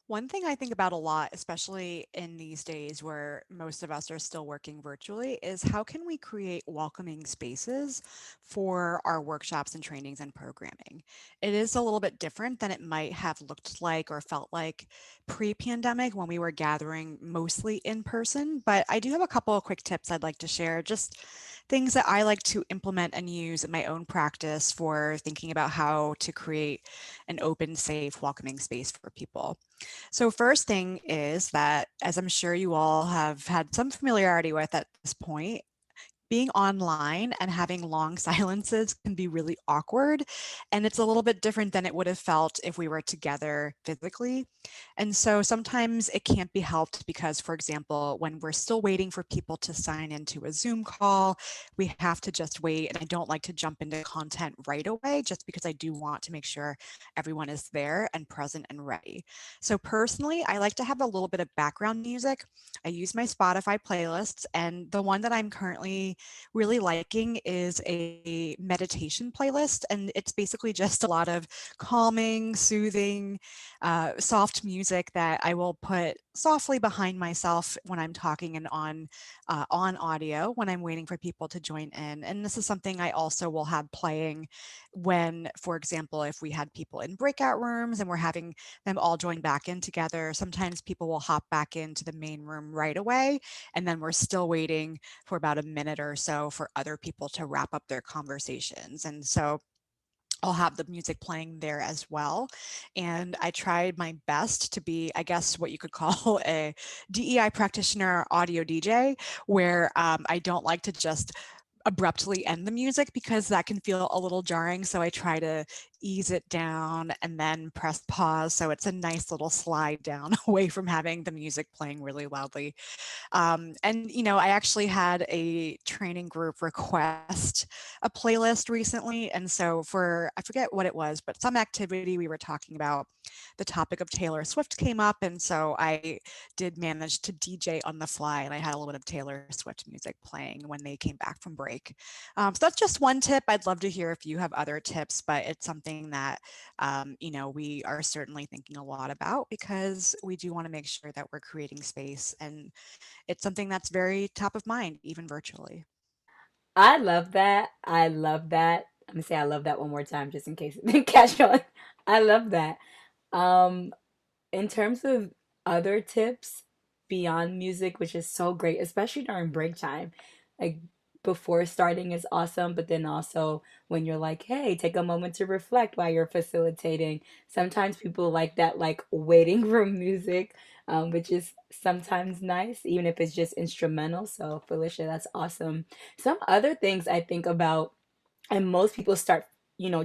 One thing I think about a lot, especially in these days where most of us are still working virtually, is how can we create welcoming spaces for our workshops and trainings and programming? It is a little bit different than it might have looked like or felt like pre-pandemic when we were gathering mostly in person, but I do have a couple of quick tips I'd like to share, just things that I like to implement and use in my own practice for thinking about how to create an open, safe, welcoming space for people. So first thing is that, as I'm sure you all have had some familiarity with at this point, being online and having long silences can be really awkward. And it's a little bit different than it would have felt if we were together physically. And so sometimes it can't be helped because, for example, when we're still waiting for people to sign into a Zoom call, we have to just wait. And I don't like to jump into content right away just because I do want to make sure everyone is there and present and ready. So personally, I like to have a little bit of background music. I use my Spotify playlists, and the one that I'm currently really liking is a meditation playlist. And it's basically just a lot of calming, soothing, soft music that I will put softly behind myself when I'm talking and on audio when I'm waiting for people to join in. And this is something I also will have playing when, for example, if we had people in breakout rooms and we're having them all join back in together, sometimes people will hop back into the main room right away. And then we're still waiting for about a minute or so for other people to wrap up their conversations. And so I'll have the music playing there as well. And I tried my best to be, I guess, what you could call a DEI practitioner audio DJ, where I don't like to just abruptly end the music because that can feel a little jarring. So I try to ease it down and then press pause. So it's a nice little slide down away from having the music playing really loudly. And, I actually had a training group request a playlist recently. And so I forget what it was, but some activity we were talking about, the topic of Taylor Swift came up. And so I did manage to DJ on the fly and I had a little bit of Taylor Swift music playing when they came back from break. So that's just one tip. I'd love to hear if you have other tips, but it's something that, we are certainly thinking a lot about because we do want to make sure that we're creating space, and it's something that's very top of mind, even virtually. I love that. I love that. I'm gonna say I love that one more time just in case it didn't catch on. I love that. Um, in terms of other tips beyond music, which is so great, especially during break time, like before starting is awesome, but then also when you're like, hey, take a moment to reflect while you're facilitating. Sometimes people like that, like waiting room music, which is sometimes nice, even if it's just instrumental. So, Felicia, that's awesome. Some other things I think about, and most people start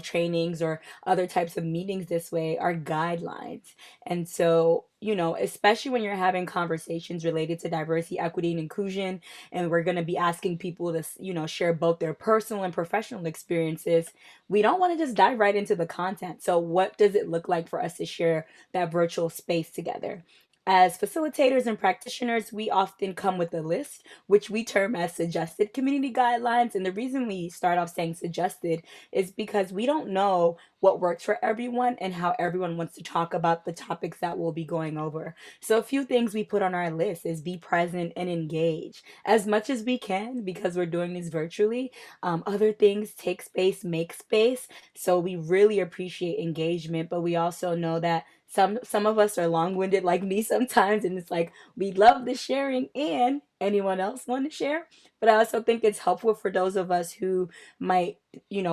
trainings or other types of meetings this way, are guidelines. And so especially when you're having conversations related to diversity, equity, and inclusion, and we're going to be asking people to share both their personal and professional experiences, we don't want to just dive right into the content. So what does it look like for us to share that virtual space together? As facilitators and practitioners, we often come with a list, which we term as suggested community guidelines. And the reason we start off saying suggested is because we don't know what works for everyone and how everyone wants to talk about the topics that we'll be going over. So, a few things we put on our list is be present and engage as much as we can because we're doing this virtually. Other things, take space, make space. So, we really appreciate engagement, but we also know that some of us are long-winded like me sometimes, and it's like we love the sharing. And anyone else want to share? But I also think it's helpful for those of us who might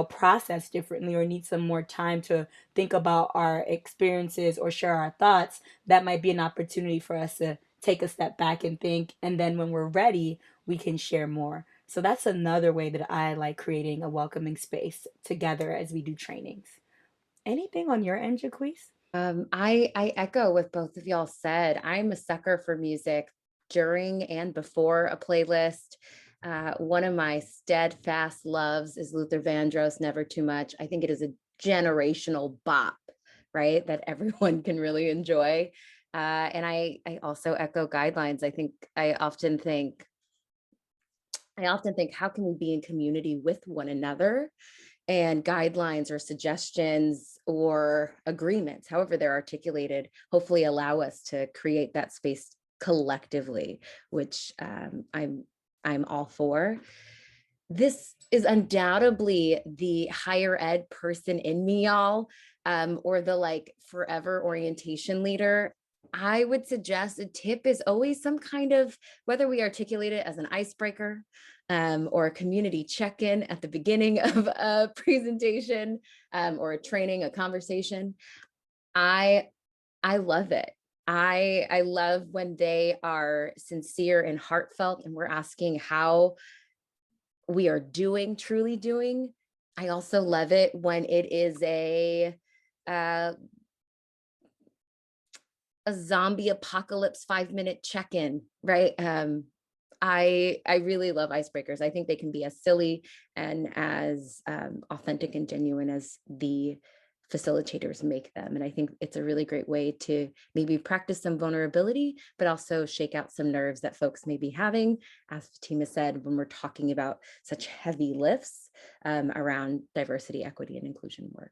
process differently or need some more time to think about our experiences or share our thoughts. That might be an opportunity for us to take a step back and think, and then when we're ready we can share more. So that's another way that I like creating a welcoming space together as we do trainings. Anything on your end, Jacquis? I echo what both of y'all said. I'm a sucker for music during and before a playlist. One of my steadfast loves is Luther Vandross, Never Too Much. I think it is a generational bop, right? That everyone can really enjoy. And I also echo guidelines. I often think, how can we be in community with one another and guidelines or suggestions or agreements, however they're articulated, hopefully allow us to create that space collectively, which I'm all for. This is undoubtedly the higher ed person in me, y'all, or the like forever orientation leader. I would suggest a tip is always some kind of, whether we articulate it as an icebreaker, or a community check-in at the beginning of a presentation, or a training, a conversation. I love it. I love when they are sincere and heartfelt, and we're asking how we are doing, truly doing. I also love it when it is uh, a zombie apocalypse 5-minute check-in, right? I really love icebreakers. I think they can be as silly and as authentic and genuine as the facilitators make them. And I think it's a really great way to maybe practice some vulnerability, but also shake out some nerves that folks may be having, as Fatima said, when we're talking about such heavy lifts around diversity, equity, and inclusion work.